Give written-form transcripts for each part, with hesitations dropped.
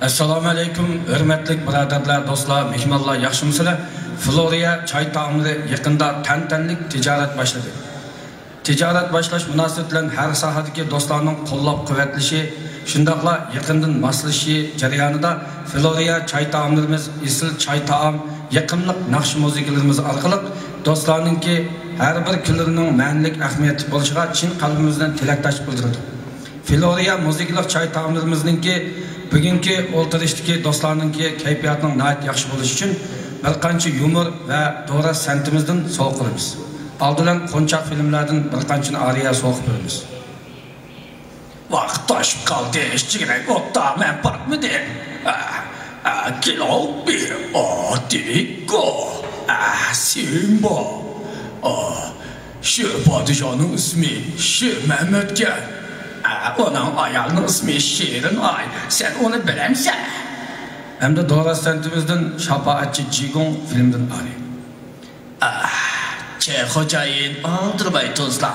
Assalomu alaykum, hurmatli birodarlar, do'stlar, mehmonlar, yaxshimisizlar? Floriya choy ta'omlari yaqinda tantanlik tijorat boshladi. Tijorat boshlash munosabati bilan har sohadagi do'stlarning qo'llab-quvvatlashi, shundaqla yaqindan moslashishi jarayonida Floriya choy ta'omlarimiz, isil choy taom, yaqinlik naqsh musiqalarimiz orqali do'stlarningki har bir kunlarining ma'nilik ahamiyati bo'lishiga chin qalbimizdan tilakdosh bildirdi. Floriya musiqalik choy taomlarimizninki bugungi o'ltirishdagi do'stlarningki kayfiyatining nihoyat yaxshi bo'lishi uchun bir qancha yumor va to'g'ri santimizdan sovg'a qilamiz. Aldidan qo'nchoq filmlardan bir qancha ariya sovg'a qilamiz. Vaqt toshib qoldi, ishchirak o'tda men bormidi? Kilobi, Diko, Simbo. Shu podshohning ismi Sher Mehmetga. Onun ayağının ismi Şirin Ay. Sen onu bilemsen. Hem de doğru sentimizden Şapaatçı Cigon filmden arayın. Hocayın aldırmayı tuzla.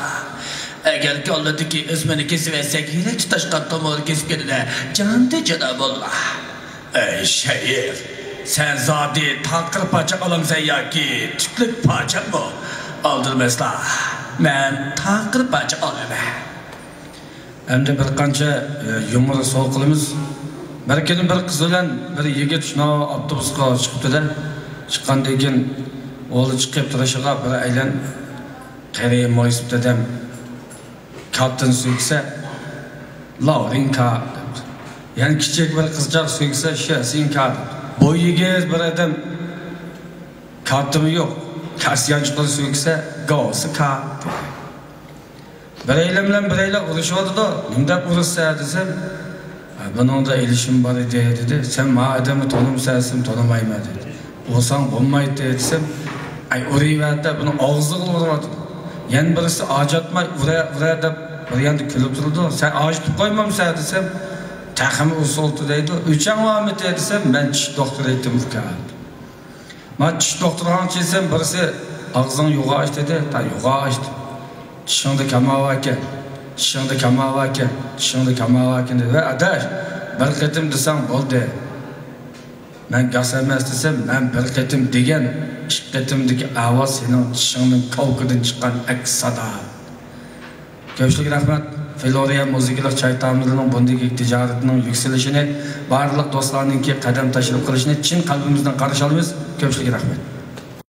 Eğer yolladaki ismini kesiversek hiç taşkan tomur kesip gelene candı Cenab-ı Allah. Ey şehir, sen zadi takır paça alamsan ya ki tüklük paça mı? Aldırmazlar. Ben takır paça alamam. Hem de bir qancha yumor so'q qilamiz. Bir kuni bir qiz bilan bir yigit shuna avtobusga chiqibdi-da. Chiqqandan keyin o'g'li chiqib turishiga bir aylan qariya mo'ysib dedem kaptan so'ksa Laurinka. Yani kichik bir qizchaq so'ksa Shasinka. Bu yigit bir adam kaptani yo'q. Kasyanchiqlar so'ksa Gosika. Bireyler uğraşıyordu da, nimdep uğraşsa desem, bunun da ilişim var dedi. Sen adamı tanımsaysın, tanımayma dedi. Olsan olmaydı desem, orayı verdi de bunu ağzı kılırdı. Yani birisi acatmay, oraya da bir yanda külüp durdu. Sen ağaçlık koymamsa desem, takımı usuldu deydi. Üçen Muhammed desem, ben çiş doktor ettim bu kağıt. Ben çiş doktor hangi desem, birisi ağzını yoğa aç dedi. Ta yoğa açtı. Şimdi kamavaken, dedi. Ve adaş, bir ketim desem oldu. Ben gasemez desem, ben bir ketim degen, iki ketimdeki avaz senin çişinin kavkudan çıkan aks sada. Köpçülük rahmet, Floriya musiqalik choy ta'omlarining bundagi tijoratning yukselishini, barliq do'stlarningki qadam tashlab qilishini chin qalbimizdan qarshi olamiz. Köpçülük rahmet.